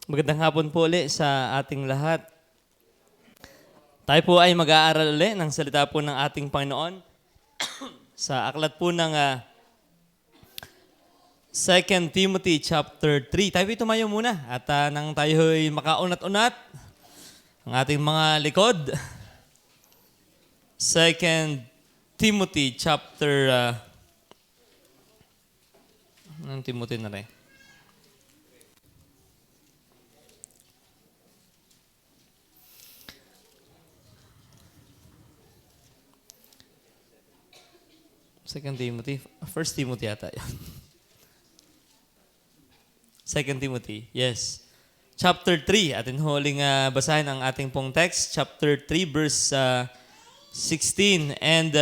Magandang hapon po ulit sa ating lahat. Tayo po ay mag-aaral ulit ng salita po ng ating Panginoon sa aklat po ng 2 Timothy chapter 3. Tayo po tumayo muna at nang tayo ay makaunat-unat ang ating mga likod. 2 Timothy chapter... anong Timothy na rin? Second Timothy. First Timothy yata yan. Second Timothy, yes. Chapter 3, atin huling basahin ang ating pong text. Chapter 3, verse 16 and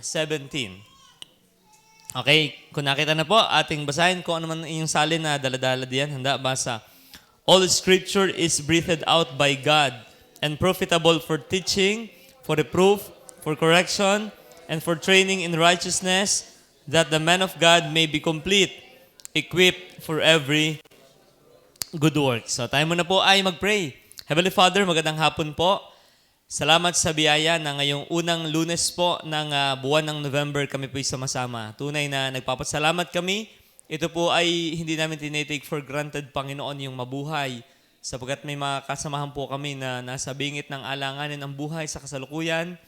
17. Okay, kung nakita na po, ating basahin kung ano man yung salin na daladala diyan. Handa, basa. All scripture is breathed out by God and profitable for teaching, for reproof, for correction, and for training in righteousness, that the man of God may be complete, equipped for every good work. So tayo muna po ay mag-pray. Heavenly Father, magandang hapon po. Salamat sa biyaya na ngayong unang Lunes po ng buwan ng November kami po sama-sama. Tunay na nagpapasalamat kami. Ito po ay hindi namin tinitake for granted, Panginoon, yung mabuhay. Sapagkat may mga kasamahan po kami na nasa bingit ng alanganin ang buhay sa kasalukuyan.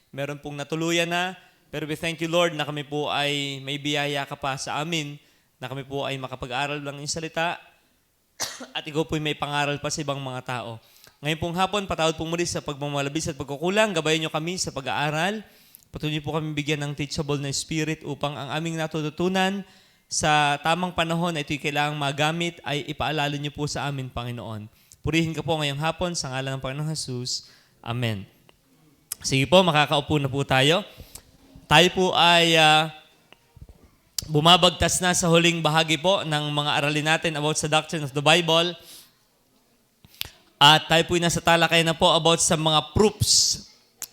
Meron pong natuluyan na, pero we thank you, Lord, na kami po ay may biyaya ka pa sa amin, na kami po ay makapag-aral lang yung salita, at ikaw po ay may pangaral pa sa ibang mga tao. Ngayon pong hapon, patawad po muli sa pagmamalabis at pagkukulang, gabayan nyo kami sa pag-aaral, patuloy po kami bigyan ng teachable na spirit upang ang aming natututunan sa tamang panahon na ito'y kailangang magamit ay ipaalala nyo po sa amin, Panginoon. Purihin ka po ngayong hapon sa ngalan ng Panginoong Jesus. Amen. Sige po, makakaupo na po tayo. Tayo po ay bumabagtas na sa huling bahagi po ng mga aralin natin about sa doctrine of the Bible. At tayo po ay nasa talakay na po about sa mga proofs,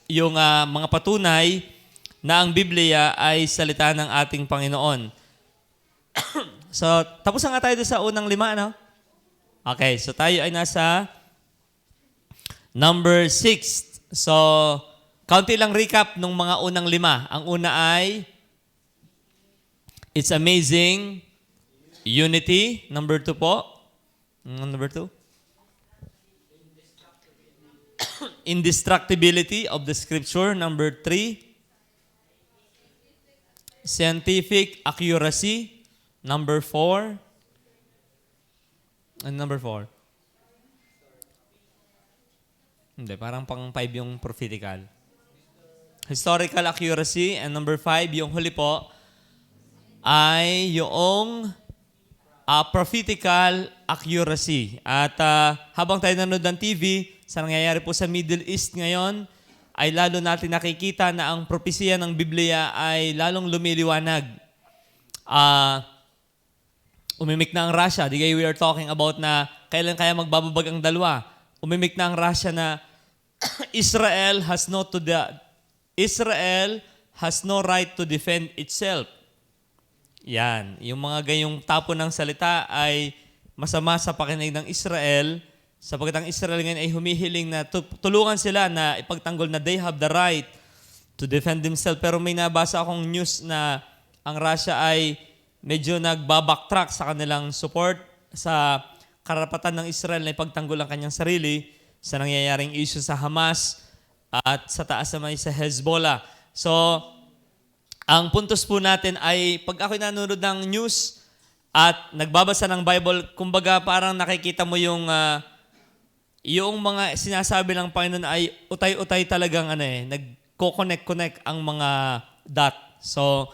yung mga patunay na ang Biblia ay salita ng ating Panginoon. So, tapos na nga tayo sa unang 5, no? Okay, so tayo ay nasa number 6. So, kaunti lang recap ng mga unang 5. Ang una ay, it's amazing unity. Number 2 po. Number 2? Indestructibility of the scripture. Number 3, scientific accuracy. Number 4. And number 4? Hindi, parang pang 5 yung prophetical. Historical accuracy. And number 5, yung huli po, ay yung prophetical accuracy. At habang tayo nanonood ng TV, sa nangyayari po sa Middle East ngayon, ay lalo natin nakikita na ang propesya ng Biblia ay lalong lumiliwanag. Umimik na ang Russia. Di kayo we are talking about na kailan kaya magbababag ang dalawa. Umimik na ang Russia na Israel has no right to defend itself. Yan. Yung mga gayong tapo ng salita ay masama sa pakinig ng Israel, sapagkat ang Israel ngayon ay humihiling na tulungan sila na ipagtanggol na they have the right to defend themselves. Pero may nabasa akong news na ang Russia ay medyo nagbabacktrack sa kanilang support sa karapatan ng Israel na ipagtanggol ang kanyang sarili sa nangyayaring issue sa Hamas at sa taas naman sa Hezbollah. So, ang puntos po natin ay pag ako'y nanonood ng news at nagbabasa ng Bible, kumbaga parang nakikita mo yung mga sinasabi ng Panginoon ay utay-utay talagang nagko-connect ang mga dot. So,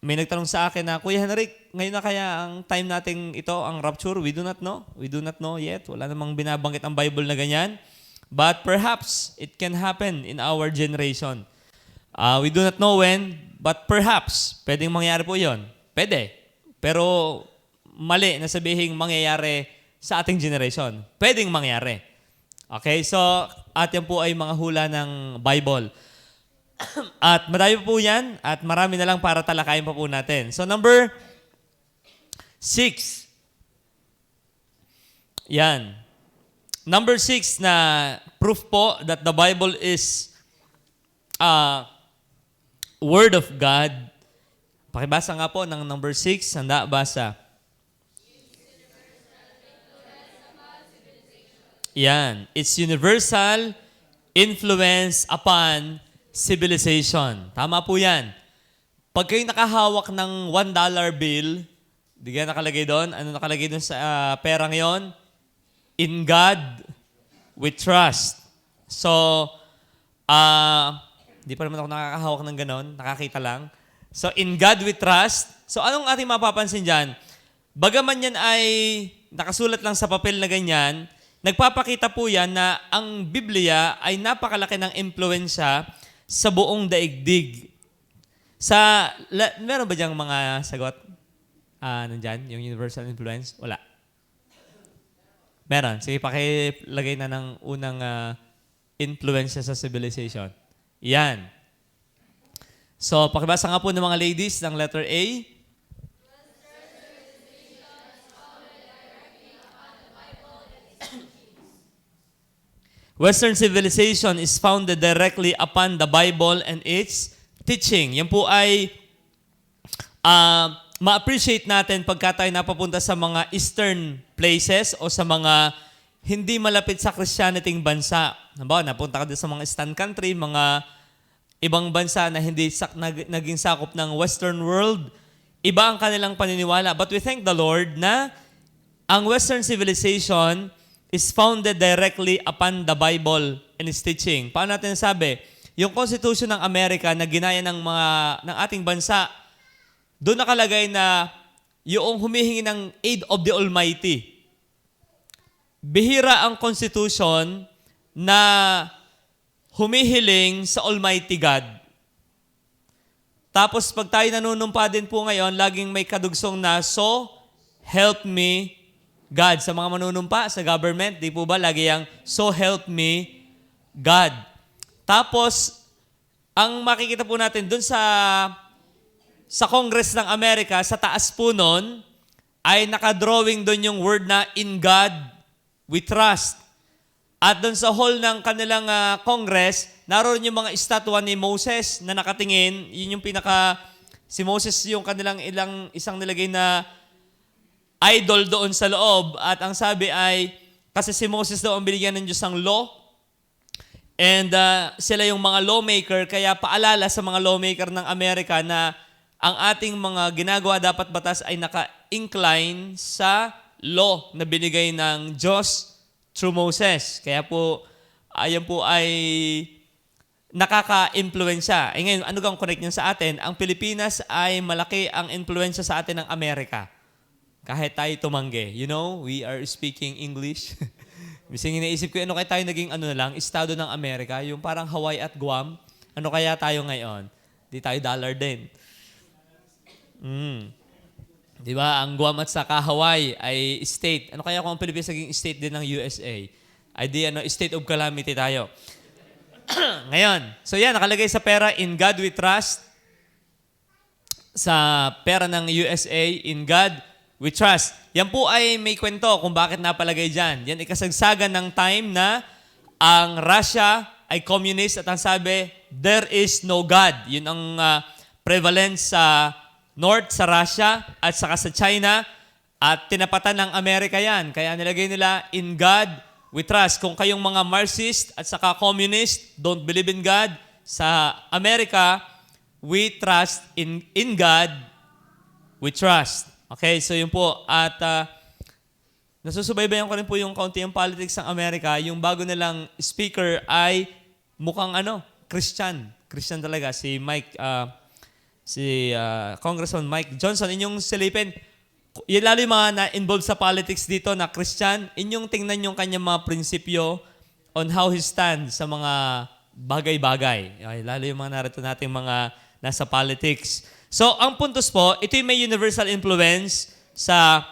may nagtanong sa akin na, Kuya Henrik, ngayon na kaya ang time nating ito, ang rapture? We do not know. We do not know yet. Wala namang binabanggit ang Bible na ganyan. But perhaps it can happen in our generation. We do not know when, but perhaps, pwedeng mangyari po yon. Pwede. Pero mali na sabihin mangyayari sa ating generation. Pwedeng mangyari. Okay, so at yan po ay mga hula ng Bible. At marami po yan at marami na lang para talakayin pa po natin. So number 6, Yan. Number 6 na proof po that the Bible is Word of God. Pakibasa nga po ng number 6. Handa, basa. Yan. It's universal influence upon civilization. Tama po yan. Pag kayo nakahawak ng $1 bill, di ka nakalagay doon? Ano nakalagay doon sa perang yon? In God, we trust. So, di pa naman ako nakakahawak ng ganon. Nakakita lang. So, in God we trust. So, anong ating mapapansin dyan? Bagaman yan ay nakasulat lang sa papel na ganyan, nagpapakita po yan na ang Biblia ay napakalaki ng impluensya sa buong daigdig. Meron ba diyang mga sagot? Nandyan, yung universal influence? Wala. Meron. Sige, pakilagay na ng unang influensya sa civilization. Yan. So, pakibasa nga po ng mga ladies ng letter A. Western civilization is founded directly upon the Bible and its teaching. Yan po ay ma-appreciate natin pagka tayo napapunta sa mga eastern places o sa mga hindi malapit sa Christianityng bansa. Halimbawa, napunta ka din sa mga Eastern country, mga ibang bansa na hindi naging sakop ng Western world. Iba ang kanilang paniniwala. But we thank the Lord na ang Western civilization is founded directly upon the Bible and its teaching. Paano natin sabi? Yung Constitution ng Amerika na ginaya ng ating bansa, doon nakalagay na yung humihingi ng aid of the Almighty. Bihira ang Constitution na humihiling sa Almighty God. Tapos pag tayo nanunumpa din po ngayon, laging may kadugsong na, so help me God. Sa mga manunumpa sa government, di po ba lagi yung, so help me God. Tapos, ang makikita po natin dun sa Congress ng Amerika, sa taas po nun, ay nakadrawing dun yung word na, in God we trust. At dun sa hall ng kanilang Congress, naroon yung mga estatwa ni Moses na nakatingin. Yun yung si Moses yung kanilang isang nilagay na idol doon sa loob. At ang sabi ay, kasi si Moses daw ang binigyan ng Diyos ng law. And sila yung mga lawmaker, kaya paalala sa mga lawmaker ng Amerika na ang ating mga ginagawa dapat batas ay naka-incline sa law na binigay ng Diyos through Moses. Kaya po, ayan po ay nakaka-impluensya. Ngayon, ano kang connect niyan sa atin? Ang Pilipinas ay malaki ang impluensya sa atin ng Amerika. Kahit tayo tumanggi. You know, we are speaking English. Mising iniisip ko, ano kaya tayo naging estado ng Amerika? Yung parang Hawaii at Guam. Ano kaya tayo ngayon? Di tayo dollar din. Di ba? Ang Guam at saka Hawaii ay state. Ano kaya kung ang Pilipinas naging state din ng USA? Ay di, state of calamity tayo. Ngayon, so yan, nakalagay sa pera, in God we trust. Sa pera ng USA, in God we trust. Yan po ay may kwento kung bakit napalagay dyan. Yan ay kasagsagan ng time na ang Russia ay communist at ang sabi, there is no God. Yun ang prevalence sa North, sa Russia, at saka sa China, at tinapatan ng Amerika yan. Kaya nilagay nila, in God we trust. Kung kayong mga Marxist at saka communist, don't believe in God, sa Amerika, we trust in God, we trust. Okay, so yun po. At nasusubaybayan ko rin po yung kaunti yung politics ng Amerika. Yung bago nilang speaker ay mukhang Christian. Christian talaga. Si Congressman Mike Johnson. Inyong silipin. Lalo yung mga na-involved sa politics dito na Christian, inyong tingnan yung kanyang mga prinsipyo on how he stands sa mga bagay-bagay. Okay, lalo yung mga narito nating mga nasa politics. So, ang puntos po, ito yung may universal influence sa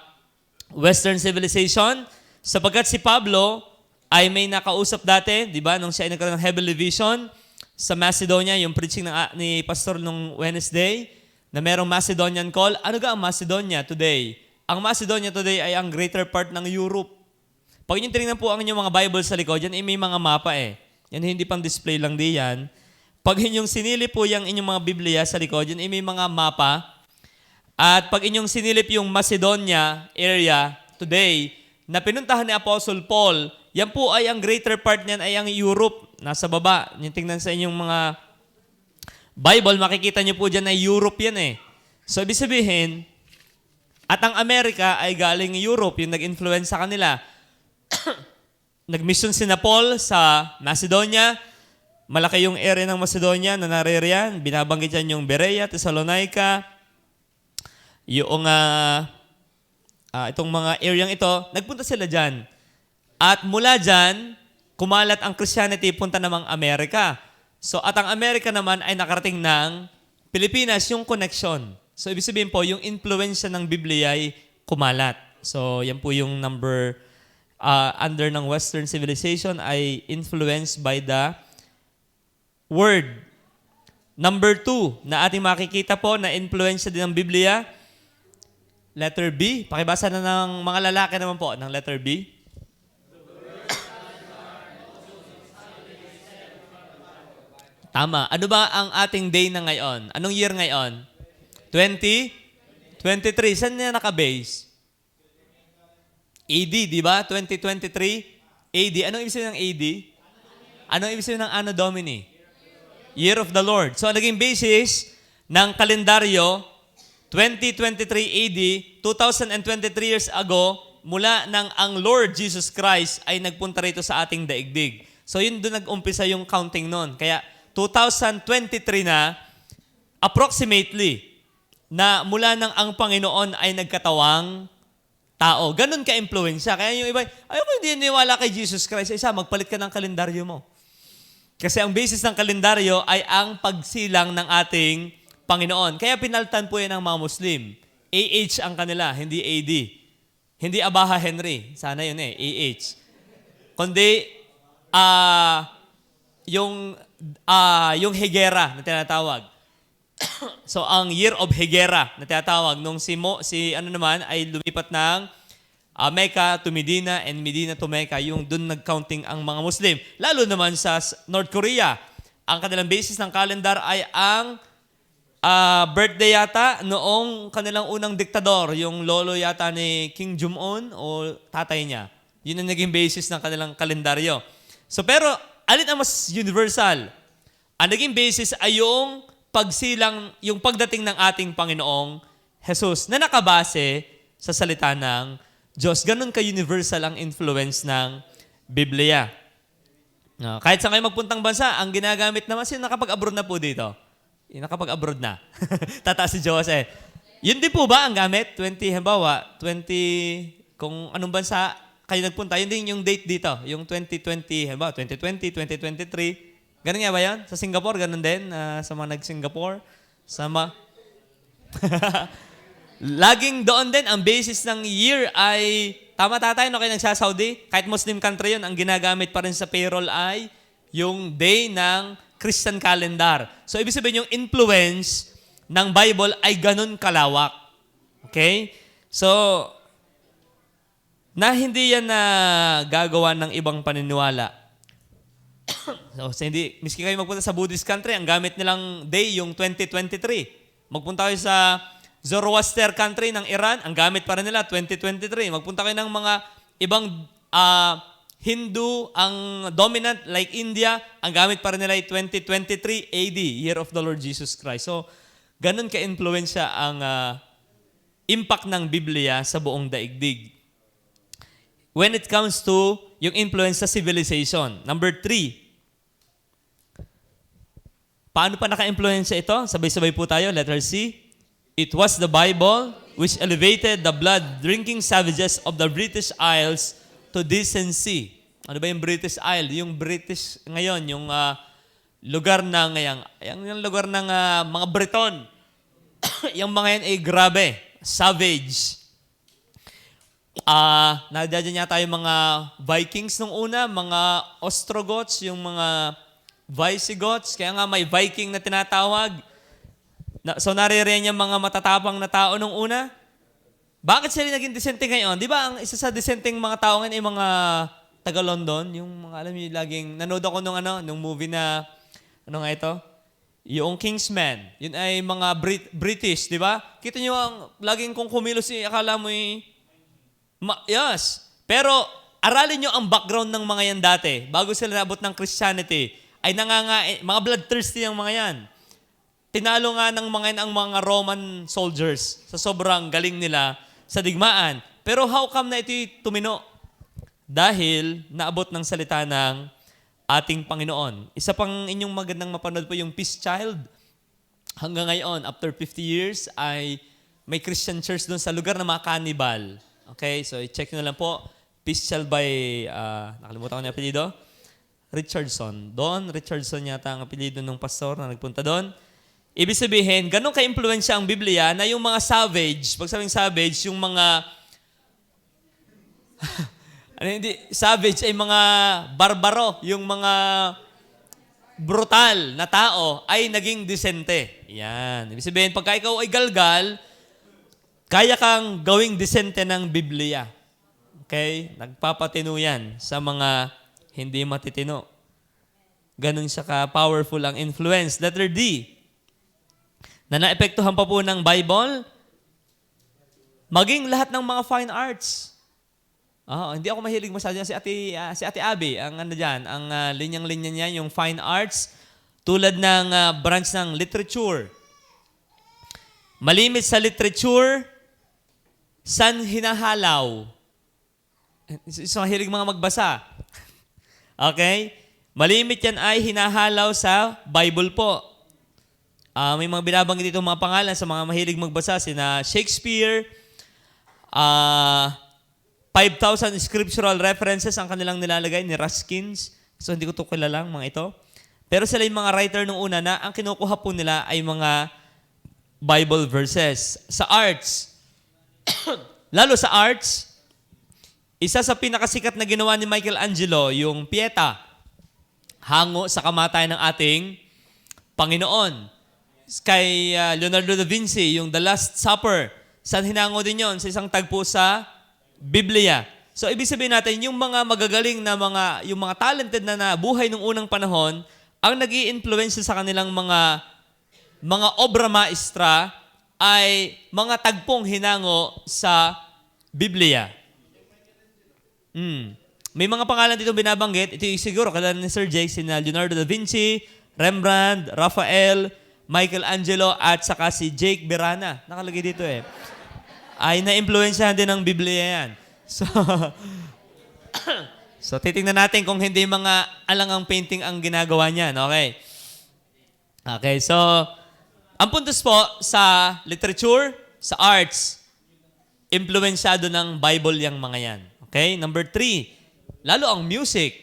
Western civilization sapagkat si Pablo ay may nakausap dati, di ba, nung siya ay nagkaroon ng heavenly vision sa Macedonia, yung preaching ni Pastor nung Wednesday, na merong Macedonian call. Ano ga ang Macedonia today? Ang Macedonia today ay ang greater part ng Europe. Pag inyo tinignan po ang inyong mga Bible sa likod, yan may mga mapa eh. Yan hindi pang display lang di yan. Pag inyong sinilip po yung inyong mga Biblia sa likod, yan may mga mapa. At pag inyong sinilip yung Macedonia area today, na pinuntahan ni Apostle Paul, yan po ay ang greater part niyan ay ang Europe. Nasa baba. Yung tingnan sa inyong mga Bible, makikita niyo po dyan ay Europe yan eh. So, ibig sabihin, at ang Amerika ay galing Europe, yung nag-influence sa kanila. Nag-mission si na Paul sa Macedonia. Malaki yung area ng Macedonia na naririyan. Binabanggit yan yung Berea, Thessalonica. Yung itong mga area ito, nagpunta sila dyan. At mula dyan, kumalat ang Christianity punta namang Amerika. So, at ang Amerika naman ay nakarating ng Pilipinas, yung connection. So, ibig sabihin po, yung influensya ng Biblia ay kumalat. So, yan po yung number under ng Western civilization ay influenced by the Word. Number 2, na ating makikita po na influensya din ng Biblia, letter B. Pakibasa na ng mga lalaki naman po ng letter B. Tama. Ano ba ang ating day na ngayon? Anong year ngayon? 2023. Saan na naka-base? AD, di ba? 2023 AD. Anong ibig sabihin ng AD? Anong ibig sabihin ng Anno Domini? Year of the Lord. So, ang naging basis ng kalendaryo, 2023 AD, 2023 years ago, mula nang ang Lord Jesus Christ ay nagpunta rito sa ating daigdig. So, yun doon nag-umpisa yung counting nun. Kaya, 2023 na, approximately, na mula nang ang Panginoon ay nagkatawang tao. Ganun ka-influensya. Kaya yung iba, ayoko hindi niwala kay Jesus Christ. Isa, magpalit ka ng kalendaryo mo. Kasi ang basis ng kalendaryo ay ang pagsilang ng ating Panginoon. Kaya pinaltan po yan ng mga Muslim. AH ang kanila, hindi AD. Hindi Abaha Henry. Sana yun eh, AH. Kundi, yung Higera na tinatawag. So, ang Year of Higera na tinatawag, nung si naman ay lumipat ng Mecca to Medina and Medina to Mecca, yung dun nag-counting ang mga Muslim. Lalo naman sa North Korea, ang kanilang basis ng calendar ay ang birthday yata noong kanilang unang diktador, yung lolo yata ni Kim Jong-un o tatay niya. Yun ang naging basis ng kanilang kalendaryo. So, pero alin ang mas universal? Ang naging basis ay yung pagsilang, yung pagdating ng ating Panginoong Jesus na nakabase sa salita ng Diyos. Ganun ka-universal ang influence ng Biblia. Kahit saan kayo magpuntang bansa, ang ginagamit naman, sino nakapag-abroad na po dito? Nakapag-abroad na. Tataas si Jose. Yun din po ba ang gamit? 20, halimbawa, 20, kung anong bansa kayo nagpunta, yun din yung date dito. Yung 2020, halimbawa, 2020, 2023. Ganun nga ba yan? Sa Singapore, ganun din. Sa mga nag-Singapore. Laging doon din, ang basis ng year ay, tama tatay, no kayo nagsa-Saudi? Kahit Muslim country yun, ang ginagamit pa rin sa payroll ay yung day ng Christian calendar. So, ibig sabihin yung influence ng Bible ay ganun kalawak. Okay? So, na hindi yan na gagawa ng ibang paniniwala. So, hindi, miski kayo magpunta sa Buddhist country, ang gamit nilang day yung 2023. Magpunta kayo sa Zoroaster country ng Iran, ang gamit pa rin nila 2023. Magpunta kayo ng mga ibang Hindu, ang dominant like India, ang gamit pa rin nila ay 2023 AD, Year of the Lord Jesus Christ. So, ganun ka-influensya ang impact ng Biblia sa buong daigdig. When it comes to yung influence sa civilization. Number 3. Paano pa naka-influensya ito? Sabay-sabay po tayo. Letter C. It was the Bible which elevated the blood-drinking savages of the British Isles to decency. Ano ba yung British Isle? Yung British ngayon, yung lugar ng yung lugar ng mga Briton. Yung mga yan ay grabe, savage. Nadadyan niya tayo mga Vikings nung una, mga Ostrogoths, yung mga Visigoths, kaya nga may Viking na tinatawag. So naririyan yung mga matatapang na tao nung una. Bakit sila naging disente ngayon? Di ba ang isa sa disenteng mga tao ngayon ay mga taga-London? Yung mga, alam niyo, laging, nanood ako nung movie na, ano nga ito? Yung Kingsman. Yun ay mga British, di ba? Kita niyo ang laging kung kumilos, akala mo yes. Pero aralin niyo ang background ng mga yan dati. Bago sila nabot ng Christianity, ay mga bloodthirsty ang mga yan. Tinalo nga ng mga yan ang mga Roman soldiers sa sobrang galing nila sa digmaan. Pero how come na ito'y tumino? Dahil naabot ng salita ng ating Panginoon. Isa pang inyong magandang mapanood po yung Peace Child. Hanggang ngayon, after 50 years, ay may Christian church doon sa lugar na mga cannibal. Okay, so i-check nyo na lang po. Peace Child by, nakalimutan ko na yung apelido, Richardson. Don Richardson yata ang apelido ng pastor na nagpunta doon. Ibig sabihin, ganun ka-impluensya ang Biblia na yung mga savage, pag sabing savage, yung mga savage ay mga barbaro, yung mga brutal na tao ay naging disente. Yan. Ibig sabihin, pagka ikaw ay galgal, kaya kang gawing disente ng Biblia. Okay? Nagpapatino yan sa mga hindi matitino. Ganun siya ka-powerful ang influence. Letter D, na naepektuhan pa po ng Bible, maging lahat ng mga fine arts. Hindi ako mahilig masyado si Ate Abby, ang ang linyang-linya niya, yung fine arts, tulad ng branch ng literature. Malimit sa literature, san hinahalaw? So, mahilig mga magbasa. Okay? Malimit yan ay hinahalaw sa Bible po. May mga binabanggit dito mga pangalan sa mga mahilig magbasa, sina Shakespeare, 5,000 scriptural references ang kanilang nilalagay ni Ruskins. So, hindi ko ito kilalang mga ito. Pero sila yung mga writer nung una na ang kinukuha po nila ay mga Bible verses. Sa arts, lalo sa arts, isa sa pinakasikat na ginawa ni Michelangelo, yung Pieta, hango sa kamatayan ng ating Panginoon. Kay Leonardo da Vinci, yung The Last Supper, saan hinango din yon? Sa isang tagpo sa Biblia. So, ibig sabihin natin, yung mga magagaling na yung mga talented na buhay nung unang panahon, ang nag-i-influence sa kanilang mga obra maestra ay mga tagpong hinango sa Biblia. May mga pangalan dito binabanggit. Ito yung siguro, kalala ni Sir Jake, sina Leonardo da Vinci, Rembrandt, Raphael, Michelangelo, at saka si Jake Berana. Nakalagay dito ay na-influensyahan din ng Biblia yan. So titingnan natin kung hindi mga alangang painting ang ginagawa niyan. Okay. Okay, so ang puntos po sa literature, sa arts, influensyado ng Bible yung mga yan. Okay? Number 3, lalo ang music.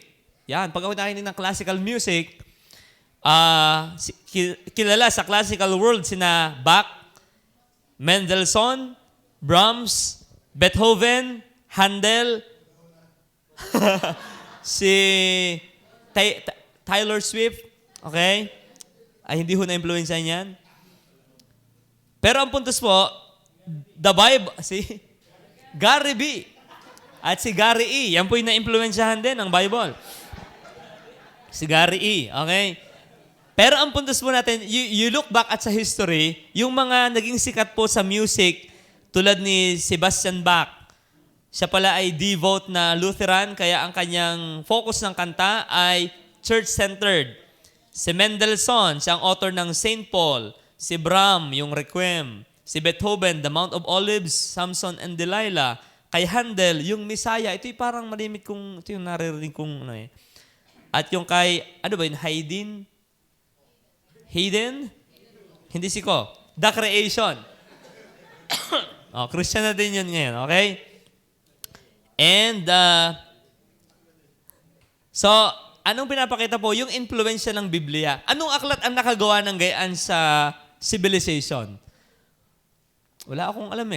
Yan, pag ako nakinig ng classical music, kilala sa classical world sina Bach, Mendelssohn, Brahms, Beethoven, Handel, si Taylor Swift, okay? Ay, hindi ho na-influensyahan yan. Pero ang puntos po, the Bible, si Gary B. At si Gary E. Yan po yung na-influensyahan din ng Bible. Si Gary E. Okay? Pero ang puntos po natin, you look back at sa history, yung mga naging sikat po sa music, tulad ni Sebastian Bach, siya pala ay devout na Lutheran, kaya ang kanyang focus ng kanta ay church-centered. Si Mendelssohn, siya ang author ng Saint Paul. Si Brahms, yung Requiem. Si Beethoven, The Mount of Olives, Samson and Delilah. Kay Handel, yung Messiah. Ito yung parang malimit kong, ito yung naririnig kong, At yung kay, ano ba yun, Hayden? Hindi si Ko. The Creation. Christian na din yun ngayon, okay? And, so, anong pinapakita po? Yung influensya ng Biblia. Anong aklat ang nakagawa ng gayaan sa civilization? Wala akong alam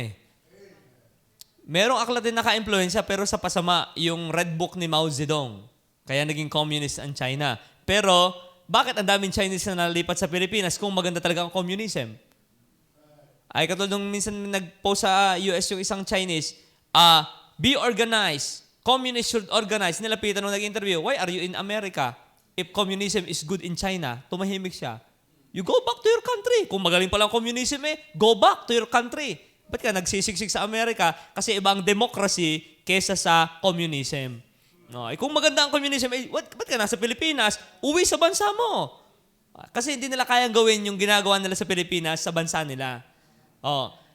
Merong aklat din naka-influensya pero sa pasama, yung Red Book ni Mao Zedong. Kaya naging communist ang China. Pero, bakit ang daming Chinese na nalipat sa Pilipinas kung maganda talaga ang communism? Ay katulad nung minsan nag-post sa US yung isang Chinese, be organized. Communists should organize. Nilapitan nung nag-interview, why are you in America? If communism is good in China, tumahimik siya. You go back to your country. Kung magaling palang communism go back to your country. Ba't ka nagsisiksik sa Amerika? Kasi ibang democracy kesa sa communism. No, kung maganda ang communism, ba't ka nasa Pilipinas? Uwi sa bansa mo. Kasi hindi nila kayang gawin yung ginagawa nila sa Pilipinas sa bansa nila.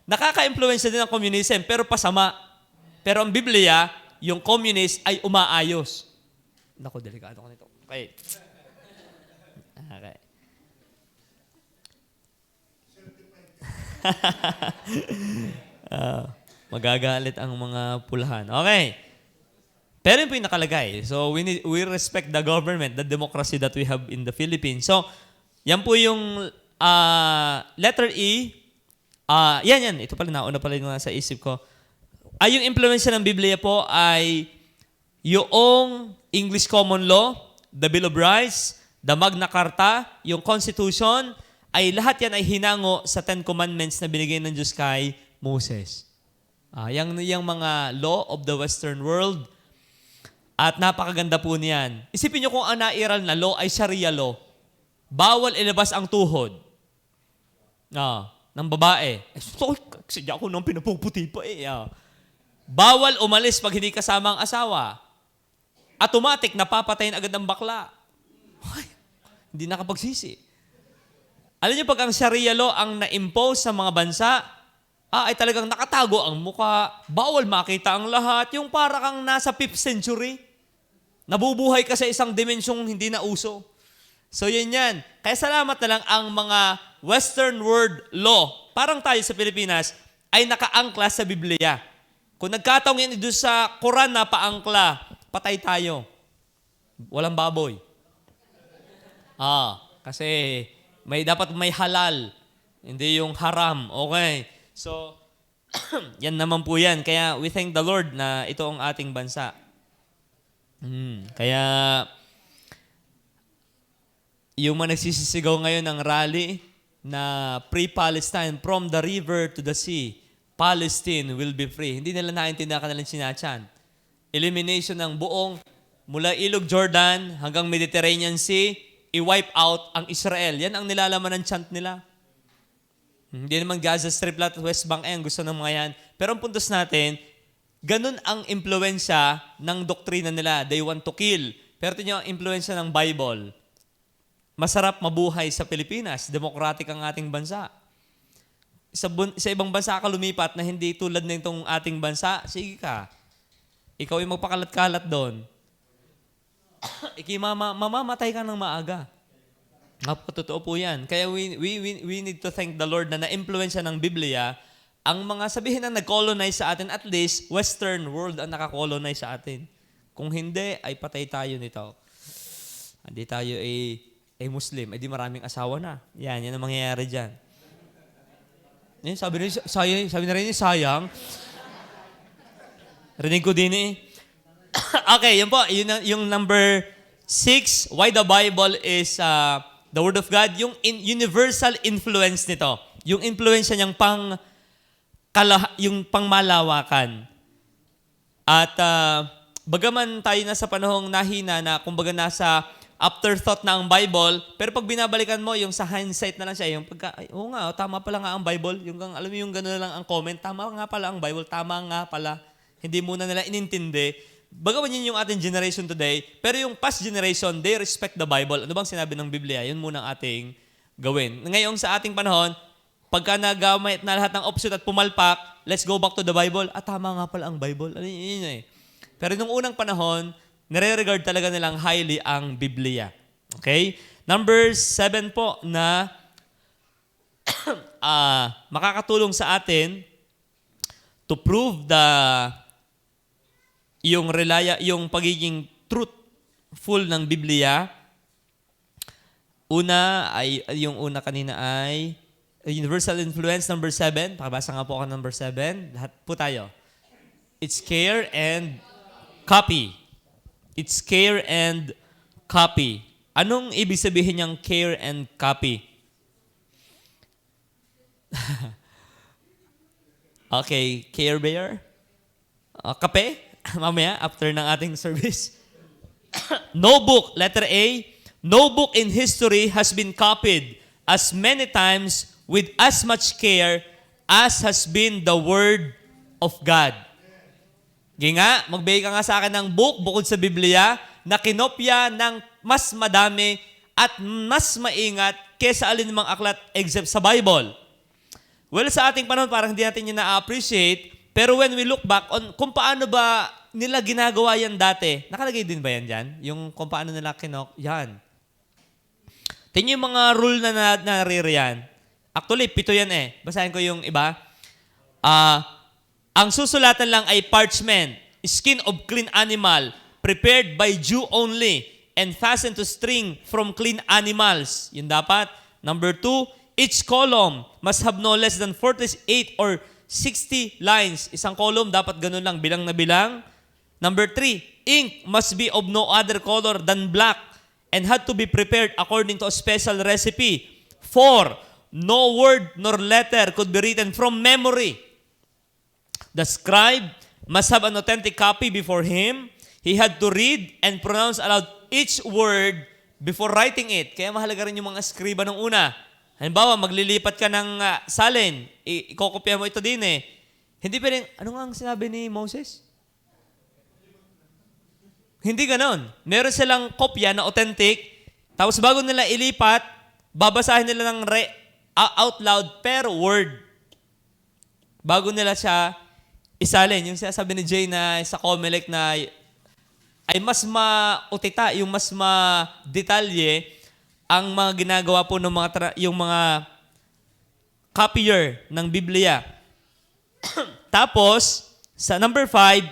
Nakaka-influence din ang communism, pero pasama. Pero ang Biblia, yung communist ay umaayos. Naku, delikado ko nito. Okay. Magagalit ang mga pulahan. Okay. Pero yun po yung nakalagay. So, we respect the government, the democracy that we have in the Philippines. So, yan po yung letter E. Yan. Ito pala, nauna pala yung nasa isip ko. Yung implementasyon ng Biblia po ay yung English Common Law, the Bill of Rights, the Magna Carta, yung Constitution, ay lahat yan ay hinango sa Ten Commandments na binigay ng Diyos kay Moses. Yung mga law of the Western world. At napakaganda po niyan. Isipin nyo kung ang nairal na law ay Sharia law. Bawal ilabas ang tuhod ng babae. Kasi di ako nang pinapuputi pa Bawal umalis pag hindi kasama ang asawa. Automatic, napapatayin agad ang bakla. Hindi nakapagsisi. Alam niyo, pag ang Sharia law ang na-impose sa mga bansa, ay talagang nakatago ang muka, bawal makita ang lahat, yung para kang nasa 5th century. Nabubuhay ka sa isang dimensyong hindi na uso. So yan. Kaya salamat na lang ang mga Western world law, parang tayo sa Pilipinas, ay nakaangkla sa Biblia. Kung nagkataong yan doon sa Quran na paangkla, patay tayo. Walang baboy. Kasi dapat may halal, hindi yung haram. Okay. So, yan naman po yan. Kaya we thank the Lord na ito ang ating bansa. Kaya, yung mga nagsisisigaw ngayon ng rally na pre-Palestine, from the river to the sea, Palestine will be free. Hindi nila naintindihan kanilang sinachan. Elimination ng buong, mula Ilog Jordan hanggang Mediterranean Sea, i-wipe out ang Israel. Yan ang nilalaman ng chant nila. Hindi naman Gaza Strip at West Bank ang gusto ng mga yan. Pero ang puntos natin, ganun ang impluensya ng doktrina nila. They want to kill. Pero ito yung impluensya ng Bible. Masarap mabuhay sa Pilipinas. Democratic ang ating bansa. Sa ibang bansa ka lumipat na hindi tulad na itong ating bansa, sige ka. Ikaw yung magpakalat-kalat doon. Mamamatay ka ng maaga. Totoo po yan. Kaya we need to thank the Lord na na-impluensya ng Biblia ang mga sabihin na nag-colonize sa atin, at least Western world ang nakakolonize sa atin. Kung hindi, ay patay tayo nito. Hindi tayo ay Muslim, ay di maraming asawa na. Yan ang mangyayari dyan. Sabi na rin sayang. Rinig ko din Okay, yun po. Yung number 6, why the Bible is the Word of God. Yung universal influence nito. Yung influence niyang yung pangmalawakan. At bagaman tayo na sa panahong nahina na kumbaga nasa afterthought na ang Bible, pero pag binabalikan mo, yung sa hindsight na lang siya, yung tama pala nga ang Bible, alam mo yung gano'n lang ang comment, tama nga pala ang Bible, tama nga pala. Hindi muna nila inintindi. Bagaman yun yung ating generation today, pero yung past generation, they respect the Bible. Ano bang sinabi ng Biblia? Yun muna ang ating gawin. Ngayon sa ating panahon, pagka nagamit na lahat ng option at pumalpak, let's go back to the Bible. Tama nga pala ang Bible. Yun. Pero nung unang panahon, nire-regard talaga nilang highly ang Biblia. Okay? Number 7 po na makakatulong sa atin to prove yung pagiging truthful ng Biblia. Yung una kanina ay universal influence, number 7. Pakabasa nga po ako number 7. Lahat po tayo. It's care and copy. It's care and copy. Anong ibig sabihin niyang care and copy? Okay, Care Bear? Kape? Mamaya, after ng ating service. No book, letter A, no book in history has been copied as many times with as much care as has been the Word of God. Sige nga, magbigay ka nga sa akin ng book bukod sa Biblia na kinopya ng mas madami at mas maingat kesa alin mang aklat except sa Bible. Well, sa ating panahon, parang hindi natin yun na-appreciate, pero when we look back on kung paano ba nila ginagawa yan dati, nakalagay din ba yan dyan? Yung kung paano nila yan. Tingnan yung mga rule na naririyan. Actually, 7 yan eh. Basahin ko yung iba. Ang susulatan lang ay parchment, skin of clean animal, prepared by Jew only, and fastened to string from clean animals. Yun dapat. Number 2, each column must have no less than 48 or 60 lines. Isang column, dapat ganun lang, bilang na bilang. Number 3, ink must be of no other color than black and had to be prepared according to a special recipe. 4, no word nor letter could be written from memory. The scribe must have an authentic copy before him. He had to read and pronounce aloud each word before writing it. Kaya mahalaga rin yung mga skriba nung una. Halimbawa, maglilipat ka ng salin, ikokopya mo ito din eh. Hindi pa rin, ano nga ang sinabi ni Moses? Hindi ganon. Meron silang kopya na authentic, tapos bago nila ilipat, babasahin nila ng out loud per word. Bago nila siya isalin. Yung sinasabi ni Jay na sa Comelec na ay mas mautita, yung mas ma-detalye ang mga ginagawa po ng yung mga copier ng Biblia. Tapos, sa number 5,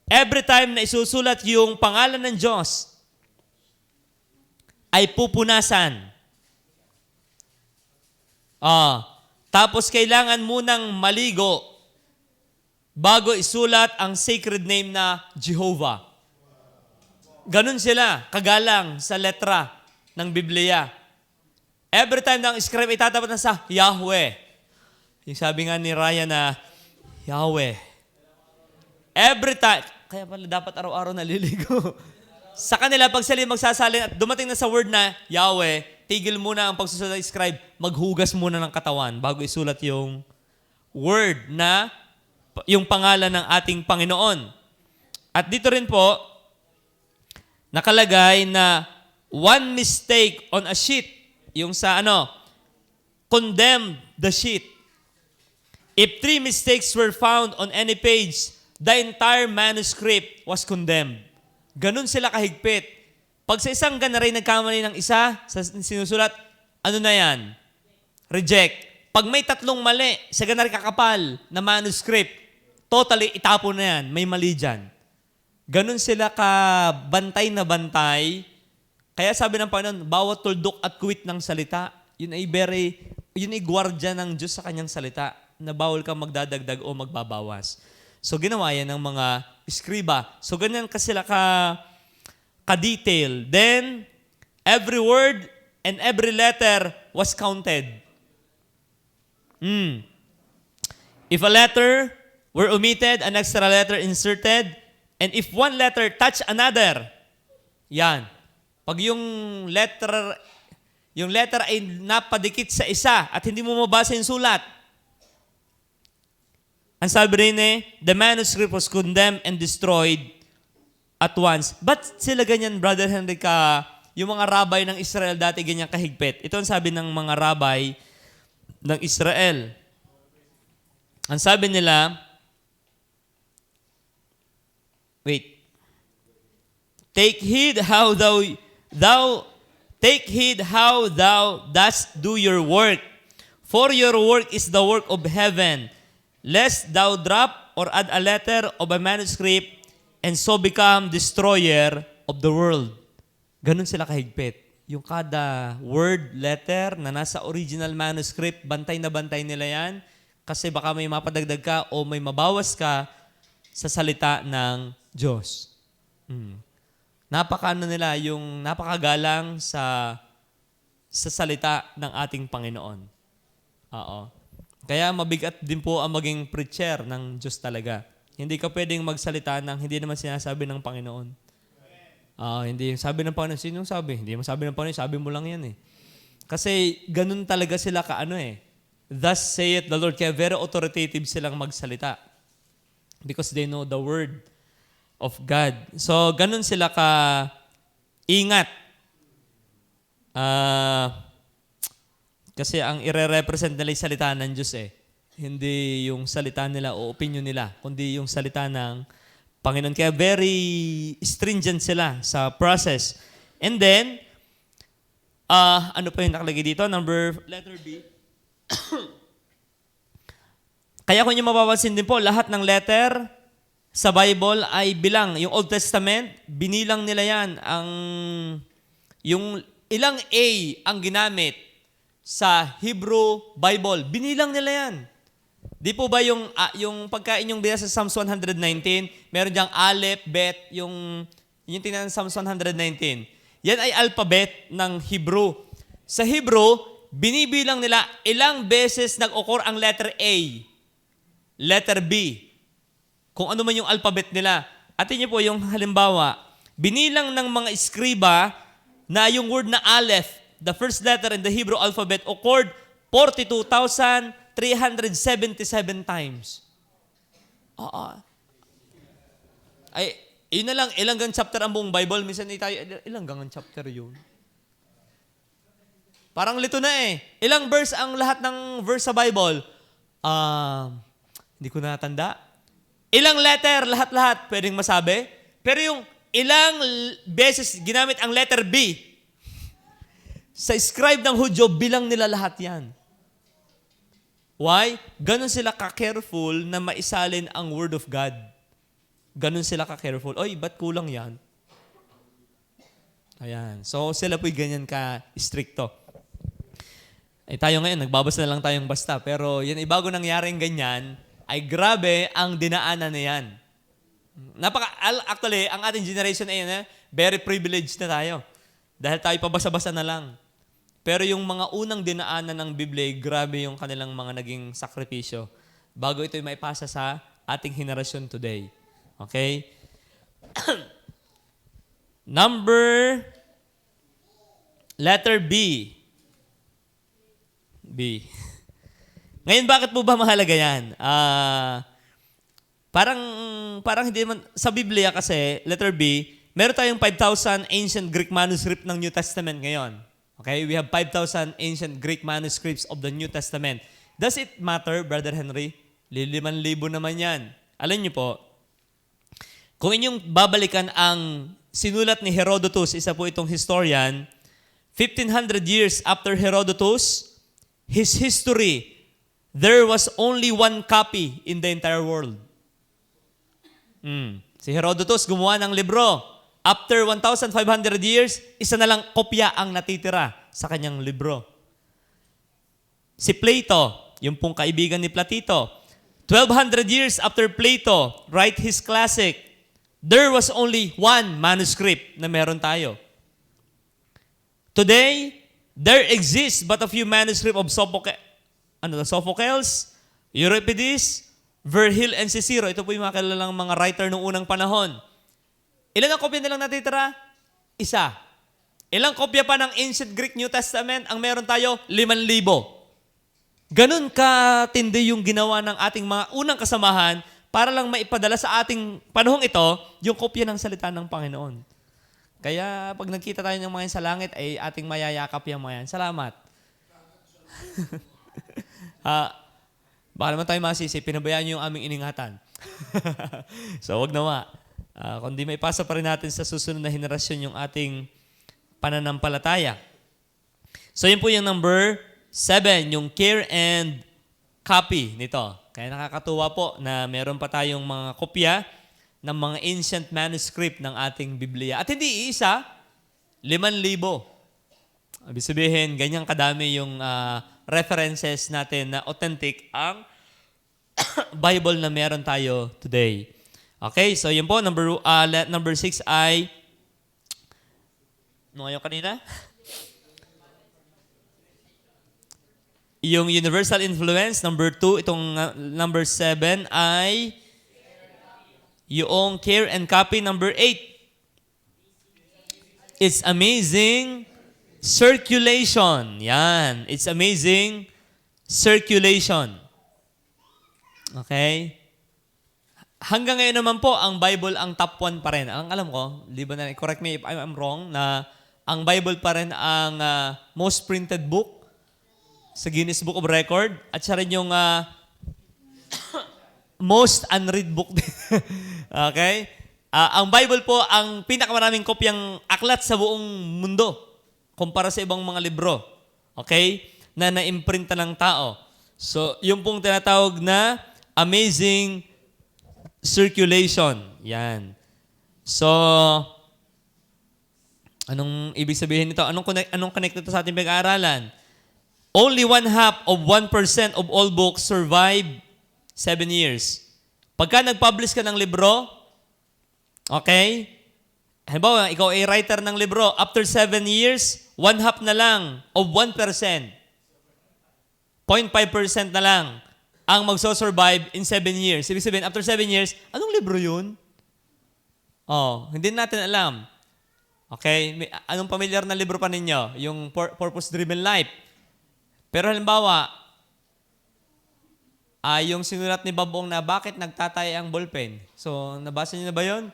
every time na isusulat yung pangalan ng Diyos, ay pupunasan. Tapos kailangan munang maligo bago isulat ang sacred name na Jehovah. Ganun sila, kagalang sa letra ng Biblia. Every time na ang scribe itatapat na sa Yahweh. Yung sabi nga ni Ryan na, Yahweh. Every time, kaya pala dapat araw-araw naliligo. Sa kanila, pag sila magsasalin at dumating na sa word na Yahweh, tigil muna ang pagsusulat ng scribe, maghugas muna ng katawan bago isulat yung word na yung pangalan ng ating Panginoon. At dito rin po, nakalagay na one mistake on a sheet, yung sa condemn the sheet. If 3 mistakes were found on any page, the entire manuscript was condemned. Ganun sila kahigpit. Pag sa isang ganari nagkamali ng isa sa sinusulat, ano na yan? Reject. Pag may 3 mali sa ganari kakapal na manuscript, totally itapon na yan. May mali dyan. Ganun sila kabantay na bantay. Kaya sabi ng Panginoon, bawat tuldok at kuwit ng salita, yun ay gwardya ng Diyos sa kanyang salita na bawal kang magdadagdag o magbabawas. So ginawa yan ng mga eskriba. So ganyan ka sila ka-detail. Then, every word and every letter was counted. If a letter were omitted, an extra letter inserted, and if one letter touched another, yan. Pag yung letter ay napadikit sa isa at hindi mo mabasa yung sulat, ang sabi rin the manuscript was condemned and destroyed at once. Ba't sila ganyan, Brother Henry, yung mga rabbi ng Israel dati ganyan kahigpit? Ito ang sabi ng mga rabbi ng Israel. Ang sabi nila, take heed how thou dost do your work, for your work is the work of heaven, lest thou drop or add a letter of a manuscript and so become destroyer of the world. Ganun sila kahigpit. Yung kada word, letter na nasa original manuscript, bantay na bantay nila yan kasi baka may mapadagdag ka o may mabawas ka sa salita ng Diyos. Napakagalang sa salita ng ating Panginoon. Oo. Kaya mabigat din po ang maging preacher ng Diyos talaga. Hindi ka pwedeng magsalita ng hindi naman sinasabi ng Panginoon. Hindi sabi ng Panginoon, sinong sabi? Hindi mo sabi ng Panginoon, sabi mo lang yan eh. Kasi ganun talaga sila Thus saith the Lord. Kaya very authoritative silang magsalita. Because they know the word of God. So, ganun sila ingat. Kasi ang ire-represent nila yung salita ng Diyos eh. Hindi yung salita nila o opinion nila, kundi yung salita ng Panginoon. Kaya very stringent sila sa process. And then, ano pa yung nakalagay dito? Letter B. Kaya kung yung mapapansin din po, lahat ng letter sa Bible ay bilang. Yung Old Testament, binilang nila yan. Yung ilang A ang ginamit sa Hebrew Bible, binilang nila yan. Di po ba yung pagkain yung binasa sa Psalms 119, meron diyang Aleph, Bet, yung tingnan sa Psalms 119. Yan ay alphabet ng Hebrew. Sa Hebrew, binibilang nila ilang beses nag-occur ang letter A, letter B, kung ano man yung alphabet nila. Atin niyo po yung halimbawa, binilang ng mga eskriba na yung word na Aleph, the first letter in the Hebrew alphabet, occurred 42,377 times. Ay, yun na lang, ilang gang chapter ang buong Bible. Minsan tayo, ilang gang chapter yun? Parang lito na eh. Ilang verse ang lahat ng verse sa Bible? Hindi ko natanda. Ilang letter, lahat-lahat, pwedeng masabi. Pero yung ilang beses ginamit ang letter B, sa scribe ng Hudyo, bilang nila lahat yan. Why? Ganon sila ka-careful na maisalin ang Word of God. Ganon sila ka-careful. Oy, ba't kulang yan? Ayan. So, sila po'y ganyan ka-stricto. Tayo ngayon, nagbabasa na lang tayong basta. Pero yan, bago nangyaring ganyan, ay grabe ang dinaanan na yan. Actually, ang ating generation ay very privileged na tayo. Dahil tayo pabasa-basa na lang. Pero yung mga unang dinaanan ng Biblia, grabe yung kanilang mga naging sakripisyo. Bago ito'y maipasa sa ating henerasyon today. Okay? Letter B. Ngayon, bakit po ba mahalaga yan? Parang hindi man, sa Biblia kasi, letter B, meron tayong 5,000 ancient Greek manuscript ng New Testament ngayon. Okay? We have 5,000 ancient Greek manuscripts of the New Testament. Does it matter, Brother Henry? 5,000 naman yan. Alam niyo po, kung inyong babalikan ang sinulat ni Herodotus, isa po itong historian, 1,500 years after Herodotus, his history, there was only one copy in the entire world. Si Herodotus gumawa ng libro. After 1,500 years, isa na lang kopya ang natitira sa kanyang libro. Si Plato, yung pong kaibigan ni Platito, 1,200 years after Plato write his classic, there was only one manuscript na meron tayo. Today, there exists but a few manuscripts of Sophocles, Euripides, Virgil, and Cicero. Ito po yung mga kilalang mga writer noong unang panahon. Ilan ang kopya nilang natitira? Isa. Ilang kopya pa ng Ancient Greek New Testament ang meron tayo? 5,000. Ganun katindi yung ginawa ng ating mga unang kasamahan para lang maipadala sa ating panahong ito yung kopya ng salita ng Panginoon. Kaya pag nagkita tayo ng mga yan sa langit, ay ating mayayakap yung mga yan. Salamat. Baka naman tayo masisi, pinabayaan nyo yung aming iningatan. So, wag naman. Kundi may pasa pa rin natin sa susunod na henerasyon yung ating pananampalataya. So, yun po yung number 7, yung care and copy nito. Kaya nakakatuwa po na meron pa tayong mga kopya ng mga ancient manuscript ng ating Biblia. At hindi iisa, 5,000. Ibig sabihin, ganyang kadami yung references natin na authentic ang Bible na meron tayo today. Okay, so yun po, number 6 ay, ano kayo kanina? Yung universal influence, number 2. Itong number 7 ay yung care and copy, number 8. It's amazing circulation. Yan. It's amazing circulation. Okay? Hanggang ngayon naman po, ang Bible ang top 1 pa rin. Ang alam ko, di ba na, correct me if I'm wrong, na ang Bible pa rin ang most printed book sa Guinness Book of Record at siya rin yung most unread book din. Okay? Ang Bible po ang pinakamaraming kopyang aklat sa buong mundo kumpara sa ibang mga libro. Okay? Na naimprinta ng tao. So, yung pong tinatawag na amazing circulation. Yan. So, anong ibig sabihin nito? Anong connected to sa ating pag-aaralan? Only 1/2 of 1% of all books survive 7 years. Pagka nag-publish ka ng libro, okay, halimbawa, ikaw ay writer ng libro, after 7 years, 1/2 na lang of 1%, 0.5% na lang ang magso-survive in 7 years. Ibig sabihin, after 7 years, anong libro yun? Hindi natin alam. Okay? Anong pamilyar na libro pa ninyo? Yung Purpose-Driven Life. Pero halimbawa, yung sinulat ni Babong na bakit nagtatay ang ballpen. So, nabasa niyo na ba yun?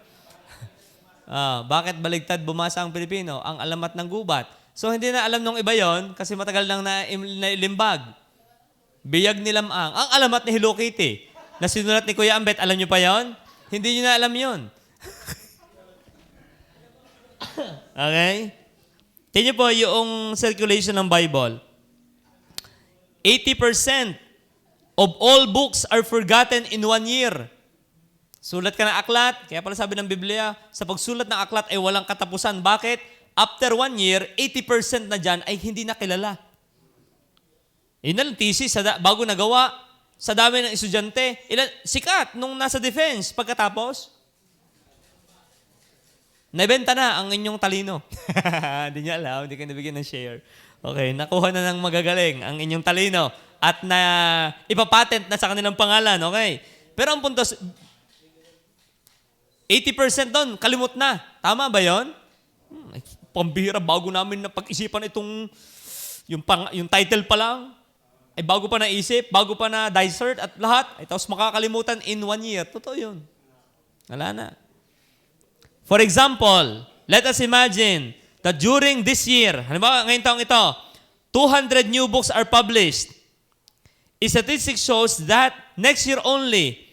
Bakit baligtad bumasa ang Pilipino? Ang alamat ng gubat. So, hindi na alam nung iba yon kasi matagal nang nailimbag. Biyag ni Lamang. Ang alamat ni Hello Kitty na sinulat ni Kuya Ambet, alam niyo pa yon? Hindi niyo na alam yon. Okay? Tingnan niyo po yung circulation ng Bible. 80% of all books are forgotten in 1 year. Sulat ka ng aklat, kaya pala sabi ng Biblia, sa pagsulat ng aklat ay walang katapusan. Bakit? After 1 year, 80% na dyan ay hindi nakilala. Yun na lang thesis, bago nagawa, sa dami ng estudyante, sikat nung nasa defense, pagkatapos, nabenta na ang inyong talino. Hindi niya alam, hindi kayo nabigyan ng share. Okay, nakuha na ng magagaling ang inyong talino at na ipapatent na sa kanilang pangalan, okay? Pero ang punto, 80% doon, kalimot na. Tama ba yon? Pambihira, bago namin na pag-isipan itong, yung title pa lang, ay bago pa naisip, bago pa na dissert at lahat, ay tapos makakalimutan in 1 year. Totoo yun. Wala na. For example, let us imagine that during this year, halimbawa ngayong taong ito, 200 new books are published. Statistics shows that next year only,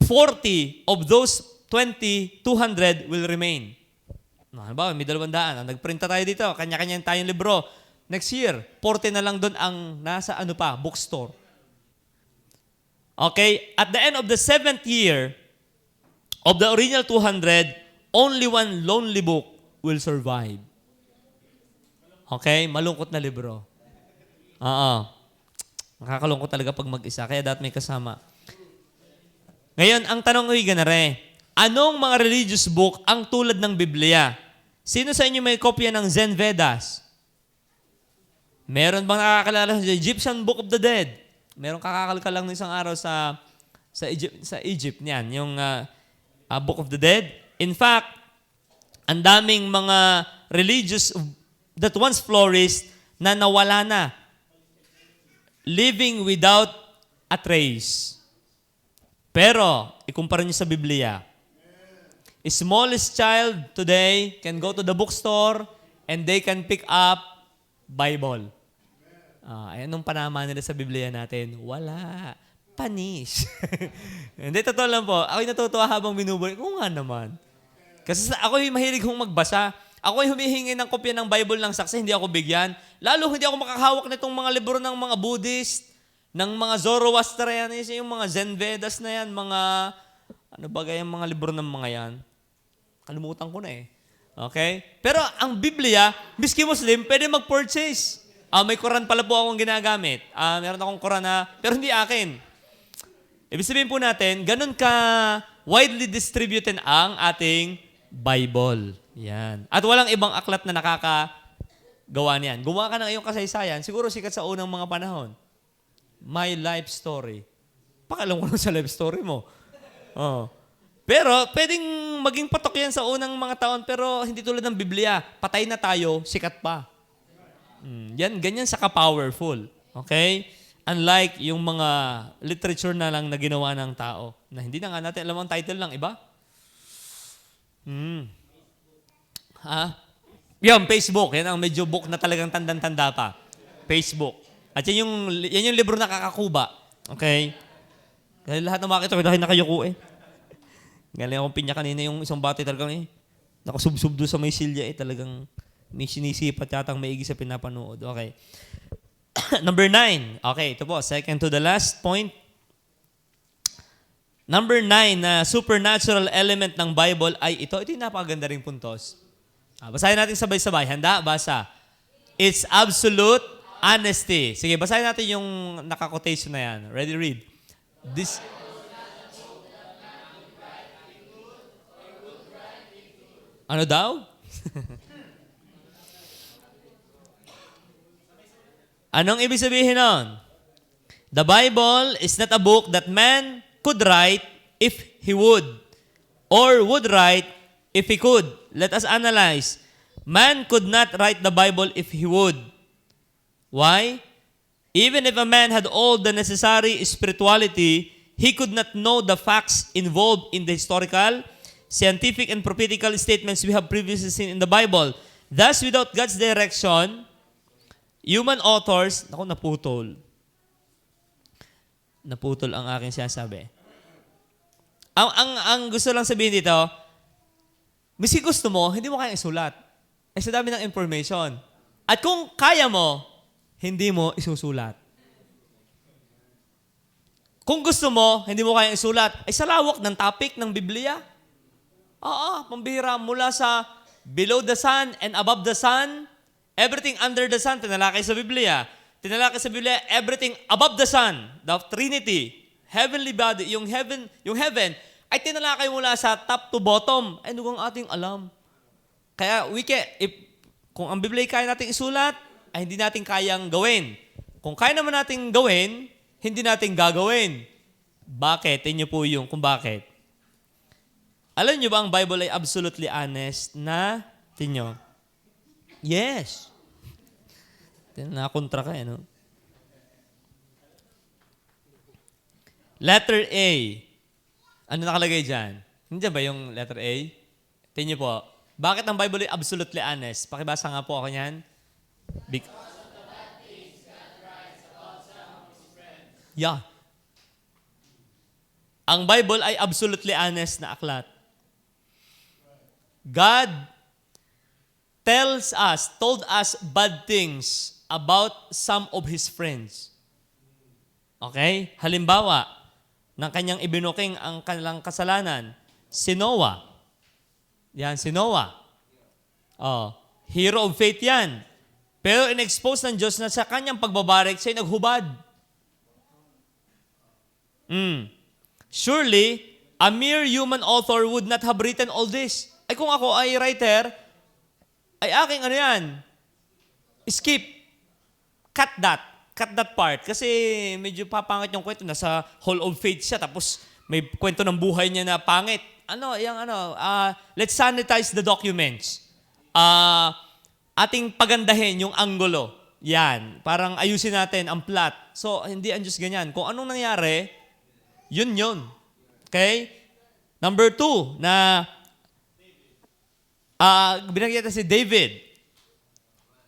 40 of those 200 will remain. Halimbawa, may 200. Nagprinta tayo dito, kanya-kanya tayong libro. Next year, 40 na lang doon ang nasa bookstore. Okay? At the end of the 7th year of the original 200, only 1 lonely book will survive. Okay? Malungkot na libro. Nakakalungkot talaga pag mag-isa. Kaya dapat may kasama. Ngayon, ang tanong ay ganare. Anong mga religious book ang tulad ng Biblia? Sino sa inyo may kopya ng Zen Vedas? Meron bang nakakalala sa Egyptian Book of the Dead? Meron kakakalka lang ng isang araw sa Egypt niyan, yung Book of the Dead. In fact, ang daming mga religious that once flourished na nawala na. Living without a trace. Pero, ikumpara niyo sa Biblia. A smallest child today can go to the bookstore and they can pick up Bible. Anong panama nila sa Biblia natin? Wala. Panis. Hindi, totoo lang po. Ako'y natutuwa habang binubuli. Oo nga naman. Kasi ako'y mahilig hong magbasa. Ako'y humihingi ng kopya ng Bible ng saksi, hindi ako bigyan. Lalo hindi ako makakahawak nitong mga libro ng mga Buddhist, ng mga Zoroastrianis, yung mga Zen Vedas na yan, mga, ano ba yung mga libro ng mga yan? Kalimutan ko na eh. Okay? Pero ang Biblia, miski Muslim, pwede mag-purchase. May Quran pala po akong ginagamit. Meron akong Quran na, pero hindi akin. Ibig sabihin po natin, ganun ka widely distributed ang ating Bible. Yan. At walang ibang aklat na nakakagawa niyan. Gumawa ka ng iyong kasaysayan, siguro sikat sa unang mga panahon. my life story. Pakialam ko lang sa life story mo. Oh. Pero, pwedeng maging patok yan sa unang mga taon, pero hindi tulad ng Biblia. Patay na tayo, sikat pa. Yan, ganyan sa ka-powerful. Okay? Unlike yung mga literature na lang na ginawa ng tao, na hindi na nga natin alam ang title lang, iba? Yan, Facebook. Yan ang medyo book na talagang tandang-tanda pa. Facebook. At yan yung libro na kakakuba. Okay? Kaya lahat ng makita ko dahil nakayuko eh. Galing akong pinya kanina yung isang bati talagang nakasubsub doon sa may silya talagang may sinisipat yatang maigi sa pinapanood. Okay. Number 9. Okay, ito po. Second to the last point. Number 9 na supernatural element ng Bible ay ito. Ito yung napakaganda ring puntos. Basahin natin sabay-sabay. Handa? Basa. It's absolute honesty. Sige, basahin natin yung naka-quotation na yan. Ready, read. This... Ano daw? Anong ibig sabihin nun? The Bible is not a book that man could write if he would, or would write if he could. Let us analyze. Man could not write the Bible if he would. Why? Even if a man had all the necessary spirituality, he could not know the facts involved in the historical, scientific, and prophetical statements we have previously seen in the Bible. Thus, without God's direction, human authors, naputol. Naputol ang aking sinasabi. Ang gusto lang sabihin dito, misi gusto mo, hindi mo kayang isulat. Sa dami ng information. At kung kaya mo, hindi mo isusulat. Kung gusto mo, hindi mo kayang isulat, sa lawak ng topic ng Biblia. Pambihira mula sa below the sun and above the sun, everything under the sun, tinalakay sa Biblia. Tinalakay sa Biblia, everything above the sun, the Trinity, heavenly body, yung heaven, ay tinalakay mula sa top to bottom. Ano ang ating alam? Kaya, kung ang Biblia kaya nating isulat, ay hindi natin kayang gawin. Kung kaya naman nating gawin, hindi natin gagawin. Bakit? Tingnan po yung kung bakit. Alam niyo ba ang Bible ay absolutely honest na, tingnan. Yes. Nakontra ka no? Letter A. Ano nakalagay dyan? Hindi ba yung letter A? Tingnan po. Bakit ang Bible ay absolutely honest? Pakibasa nga po ako yan. Yeah. Ang Bible ay absolutely honest na aklat. God told us bad things about some of His friends. Okay? Halimbawa, ng kanyang ibinuking ang kanilang kasalanan, si Noah. Yan, si Noah. Hero of faith yan. Pero in-expose ng Diyos na sa kanyang pagbabarik, siya'y naghubad. Surely, a mere human author would not have written all this. Ay kung ako ay writer, ay aking skip. Cut that part. Kasi medyo papangit yung kwento. Nasa Hall of Faith siya, tapos may kwento ng buhay niya na pangit. Let's sanitize the documents. Ating pagandahin yung anggulo. Yan. Parang ayusin natin ang plot. So, hindi ang Diyos ganyan. Kung anong nangyari, yun. Okay? Number 2, na binanggit si David.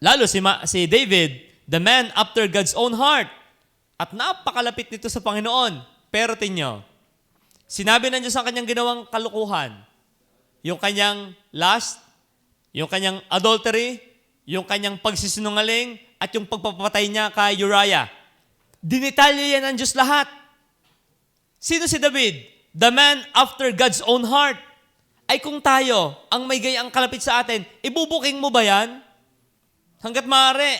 Lalo si David, the man after God's own heart. At napakalapit nito sa Panginoon. Pero tingnan, sinabi ng Diyos ang kanyang ginawang kalukuhan. Yung kanyang lust, yung kanyang adultery, yung kanyang pagsisinungaling, at yung pagpapatay niya kay Uriah. Dinitalya yan ng Diyos lahat. Sino si David? The man after God's own heart. Ay kung tayo, ang may gayang kalapit sa atin, ibubuking mo ba yan? Hanggat maaari,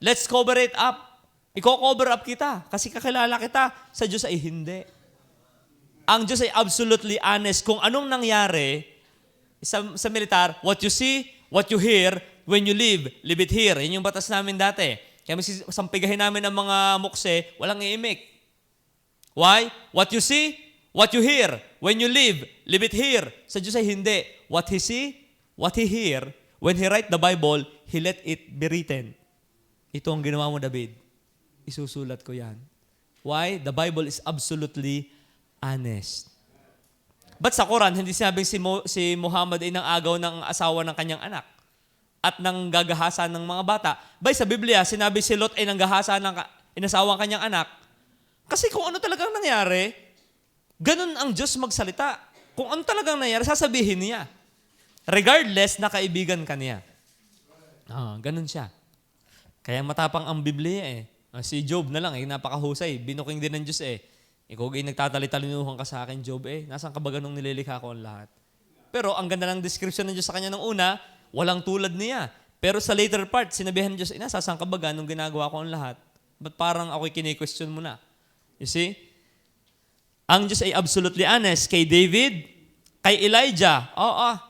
let's cover it up. Iko-cover up kita kasi kakilala kita. Sa Diyos ay hindi. Ang Diyos ay absolutely honest. Kung anong nangyari sa militar, what you see, what you hear, when you live it here. Yan yung batas namin dati. Kaya sampigahin namin ang mga mukse, walang iimik. Why? What you see, what you hear. When you live it here. Sa Diyos ay hindi. What He see, what He hear. When He write the Bible, He let it be written. Ito ang ginawa mo, David. Isusulat ko yan. Why? The Bible is absolutely honest. But sa Quran, hindi sinabing si Muhammad ay nang-agaw ng asawa ng kanyang anak at nang gagahasa ng mga bata. Bay, sa Biblia, sinabi si Lot ay nanggahasa ng inasawa ng kanyang anak. Kasi kung ano talagang nangyari, ganun ang Diyos magsalita. Kung ano talagang nangyari, sasabihin niya. Regardless na kaibigan ka niya. Ganun siya. Kaya matapang ang Biblia eh. Si Job na lang napakahusay. Binuking din ng Diyos eh. Ikaw ay nagtatali-talinuhan ka sa akin, Job eh. Nasaan ka ba ganung nililikha ko ang lahat? Pero ang ganda ng description ng Diyos sa kanya nung una, walang tulad niya. Pero sa later part, sinabihan ng Diyos, nasaan ka ba ganung ginagawa ko ang lahat? Ba't parang ako'y kine-question mo na? You see? Ang Diyos ay absolutely honest. Kay David, kay Elijah,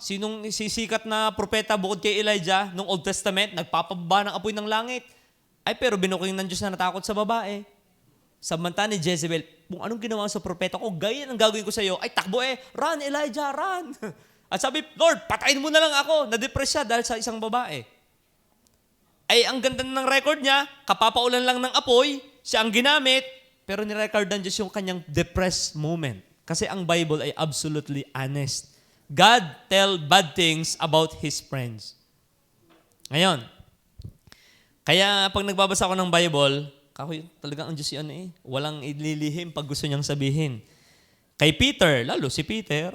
sinong sisikat na propeta bukod kay Elijah nung Old Testament, nagpapababa ng apoy ng langit. Ay pero binuking ng Diyos na natakot sa babae. Samantala ni Jezebel, kung anong ginawa sa propeta ko, ganyan ang gagawin ko sa iyo. Ay takbo run Elijah, run. At sabi, Lord, patayin mo na lang ako. Na-depress siya dahil sa isang babae. Ay ang ganda ng record niya, kapapaulan lang ng apoy, siya ang ginamit, pero nirecord ng Diyos yung kanyang depressed moment. Kasi ang Bible ay absolutely honest. God tell bad things about His friends. Ngayon, kaya pag nagbabasa ako ng Bible, talagang ang Diyos yan walang ililihim pag gusto niyang sabihin. Kay Peter, lalo si Peter,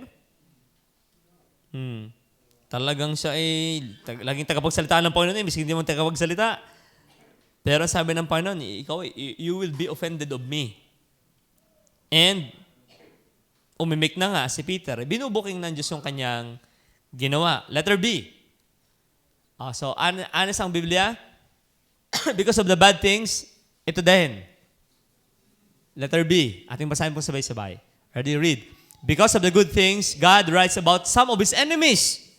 talagang siya laging tagapagsalita ng Panginoon miskin hindi mo tagapagsalita. Pero sabi ng Panginoon, ikaw you will be offended of me. And umimik na nga si Peter. Binubuking ng Diyos yung kanyang ginawa. Letter B. So, honest ang Biblia. Because of the bad things, ito din. Letter B. Ating basahin po sabay-sabay. Ready? Read. Because of the good things, God writes about some of His enemies.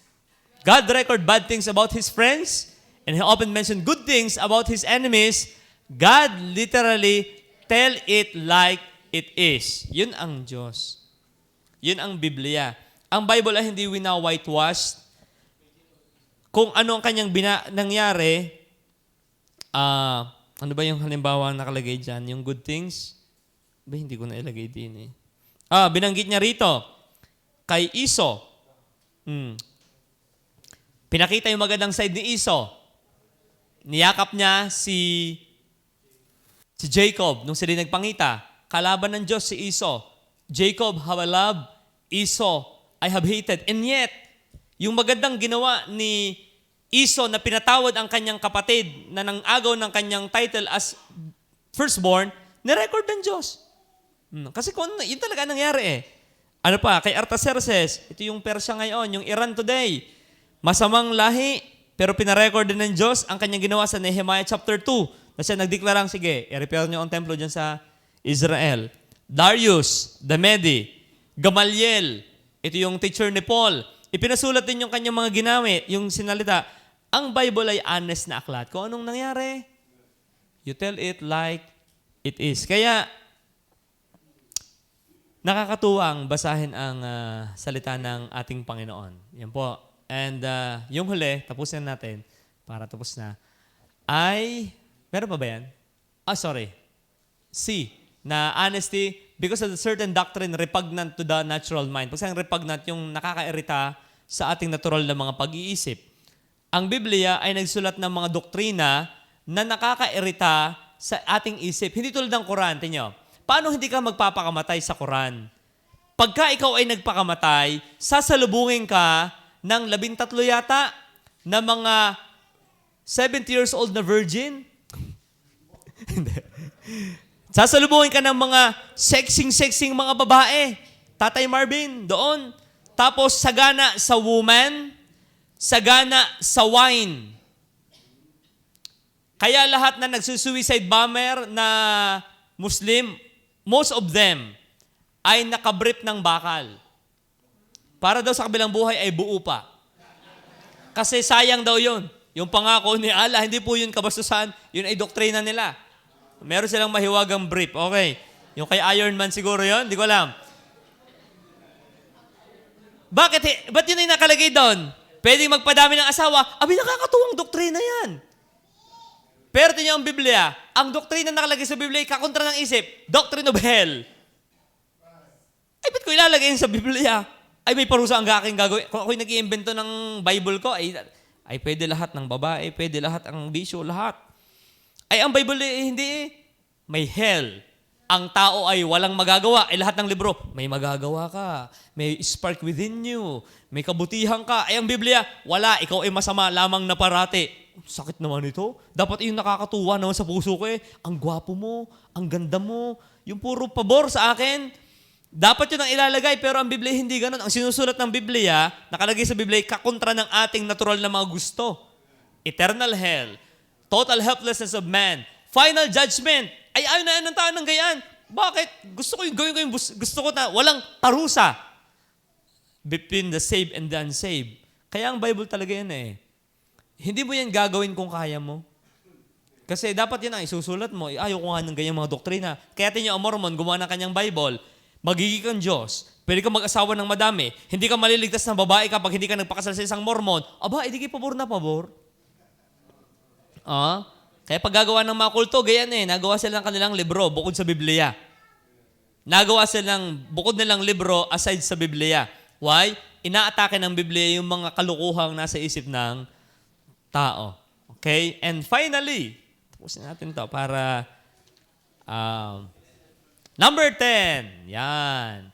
God record bad things about His friends, and He often mentioned good things about His enemies. God literally tell it like it is. Yun ang Diyos. Yun ang Biblia. Ang Bible ay hindi wina-whitewash. Kung ano ang kanyang nangyari, ano ba yung halimbawa nakalagay dyan? Yung good things? Hindi ko na ilagay din binanggit niya rito, kay Esau. Pinakita yung magandang side ni Esau. Niyakap niya si Jacob nung sila nagpangita. Kalaban ng Diyos si Esau. Jacob have I loved, Esau I have hated. And yet, yung magandang ginawa ni Esau na pinatawad ang kanyang kapatid na nang-agaw ng kanyang title as firstborn, nirecord ng Diyos. Kasi kung yun talaga nangyari Ano pa, kay Artaxerxes, ito yung Persia ngayon, yung Iran today. Masamang lahi, pero pinarecord din ng Diyos ang kanyang ginawa sa Nehemiah chapter 2. Na siya nagdeklarang, sige, i-repair niyo ang templo dyan sa Israel. Darius, the Mede, Gamaliel, ito yung teacher ni Paul. Ipinasulat din yung kanyang mga ginamit, yung sinalita. Ang Bible ay honest na aklat. Kung anong nangyari, you tell it like it is. Kaya, nakakatuwang basahin ang salita ng ating Panginoon. Yan po. And yung huli, tapusin natin, para tapos na, ay, meron pa ba yan? C, na honesty, because of the certain doctrine repugnant to the natural mind. Pag sayang repugnant, yung nakakairita sa ating natural na mga pag-iisip. Ang Biblia ay nagsulat ng mga doktrina na nakakairita sa ating isip. Hindi tulad ng Quran, tinyo. Paano hindi ka magpapakamatay sa Quran? Pagka ikaw ay nagpakamatay, sasalubungin ka ng 13 yata na mga 70 years old na virgin. Sasalubungin ka ng mga sexing mga babae. Tatay Marvin, doon. Tapos sagana sa woman, sagana sa wine. Kaya lahat na nagsusuicide bomber na Muslim, most of them ay nakabrip ng bakal. Para daw sa kabilang buhay ay buo pa. Kasi sayang daw yun. Yung pangako ni Allah, hindi po yun kabastusan, yun ay doktrina nila. Meron silang mahiwagang brief. Okay. Yung kay Iron Man siguro yun, hindi ko alam. Ba't yun ay nakalagay doon? Pwedeng magpadami ng asawa. Abi, nakakatuwang doktrina yan. Pero tingnan ang Biblia. Ang doktrina nakalagay sa Biblia, kakontra ng isip. Doctrine of hell. Ay, ba't ko ilalagay yun sa Biblia? Ay, may parusa ang aking gagawin. Kung ako'y nag-iimbento ng Bible ko, ay pwede lahat ng babae, pwede lahat ang bisyo, lahat. Ay, ang Bible hindi. May hell. Ang tao ay walang magagawa. Ay lahat ng libro, may magagawa ka. May spark within you. May kabutihan ka. Ay ang Biblia, wala. Ikaw ay masama lamang na parati. Sakit naman ito. Dapat yung nakakatuwa naman sa puso ko eh. Ang gwapo mo, ang ganda mo. Yung puro pabor sa akin. Dapat yun ang ilalagay, pero ang Biblia hindi ganun. Ang sinusulat ng Biblia, nakalagay sa Biblia, kakontra ng ating natural na mga gusto. Eternal hell. Total helplessness of man. Final judgment. Ay, ayaw na ng tao ng gayaan. Bakit? Gusto ko yung gawin ko yung gusto ko na walang parusa between the saved and the unsaved. Kaya ang Bible talaga yan eh. Hindi mo yan gagawin kung kaya mo. Kasi dapat yan ang isusulat mo. Ayaw ko nga ng ganyang mga doktrina. Kaya tingnan ang Mormon, gumawa ng kanyang Bible, magiging kang Diyos, pwede kang mag-asawa ng madami, hindi ka maliligtas ng babae kapag hindi ka nagpakasal sa isang Mormon, aba, hindi kayo pabor na pabor. Kaya pag gagawa ng mga kulto, ganyan eh, nagawa sila ng kanilang libro bukod sa Biblia. Nagawa sila ng bukod nilang libro aside sa Biblia. Why? Inaatake ng Biblia yung mga kalukuhang nasa isip ng tao. Okay? And finally, tapusin natin to para number 10. Yan.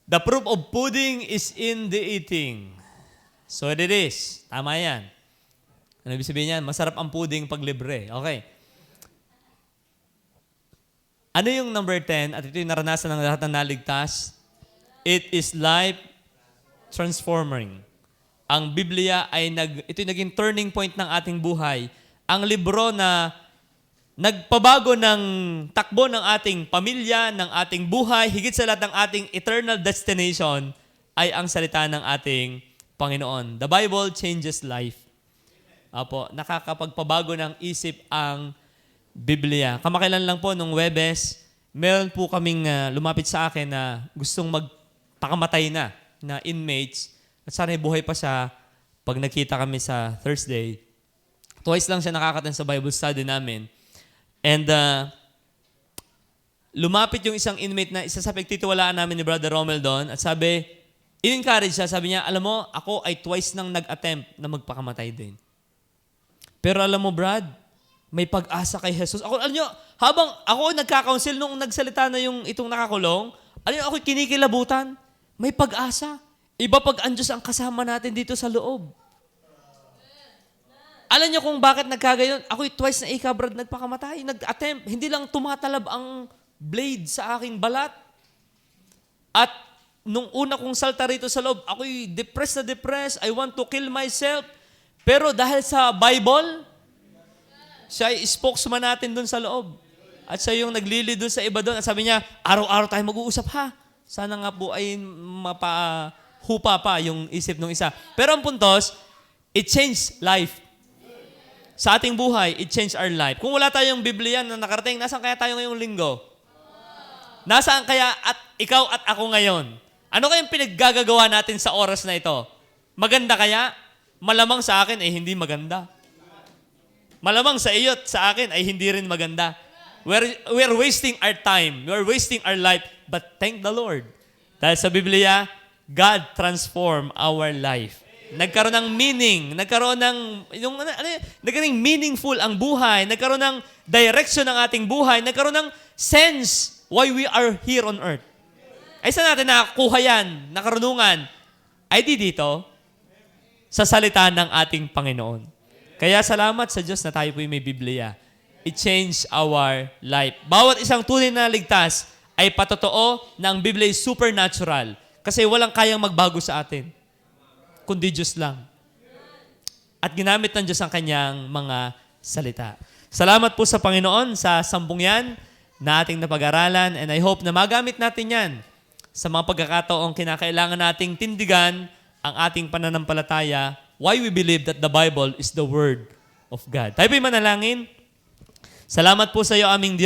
The proof of pudding is in the eating. So it is. Tama yan. Ano ibig sabihin yan? Masarap ang pudding pag libre. Okay. Ano yung number 10? At ito yung naranasan ng lahat ng naligtas. It is life transforming. Ang Biblia ay ito yung naging turning point ng ating buhay. Ang libro na nagpabago ng takbo ng ating pamilya, ng ating buhay, higit sa lahat ng ating eternal destination, ay ang salita ng ating Panginoon. The Bible changes life. Apo, nakakapagpabago ng isip ang Biblia. Kamakailan lang po nung Webes, meron po kaming lumapit sa akin na gustong magpakamatay na inmates. At sana buhay pa siya pag nakita kami sa Thursday. Twice lang siya nakakatan sa Bible study namin. And lumapit yung isang inmate na isa sa pagtitiwalaan namin ni Brother Romel doon at sabi, in-encourage siya, sabi niya, alam mo, ako ay twice nang nag-attempt na magpakamatay din. Pero alam mo, Brad, may pag-asa kay Jesus. Ako, alam nyo, habang ako nagka-counsel nung nagsalita na yung itong nakakulong, alam nyo, ako kinikilabutan, may pag-asa. Iba pag ang Diyos ang kasama natin dito sa loob. Alam nyo kung bakit nagkagayon? Ako'y twice na Brad, nagpakamatay, nag-attempt. Hindi lang tumatalab ang blade sa aking balat. At nung una kong salta rito sa loob, ako'y depressed. I want to kill myself. Pero dahil sa Bible, siya ay spokesman natin doon sa loob. At siya yung naglili doon sa iba doon. At sabi niya, araw-araw tayo mag-uusap ha. Sana nga po ay mapahupa pa yung isip ng isa. Pero ang puntos, it changed life. Sa ating buhay, it changed our life. Kung wala tayong Biblia na nakarating, nasaan kaya tayo ngayong linggo? Nasaan kaya at ikaw at ako ngayon? Ano kayang pinaggagawa natin sa oras na ito? Maganda kaya? Malamang sa akin ay hindi maganda. Malamang sa iyo at sa akin ay hindi rin maganda. We're wasting our time. We're wasting our life. But thank the Lord. Dahil sa Biblia, God transform our life. Nagkaroon ng meaning. Nagkaroon meaningful ang buhay. Nagkaroon ng direction ng ating buhay. Nagkaroon ng sense why we are here on earth. Ay saan natin nakakuha yan, nakarunungan? Ay di dito, sa salita ng ating Panginoon. Kaya salamat sa Diyos na tayo po may Biblia. It changed our life. Bawat isang tunay na ligtas ay patotoo na ang Biblia ay supernatural. Kasi walang kayang magbago sa atin. Kundi Diyos lang. At ginamit ng Diyos ang kanyang mga salita. Salamat po sa Panginoon sa sampung yan na ating napag-aralan. And I hope na magamit natin yan sa mga pagkakataong kinakailangan nating tindigan ang ating pananampalataya why we believe that the Bible is the Word of God. Tayo po'y manalangin. Salamat po sa iyo aming Diyos.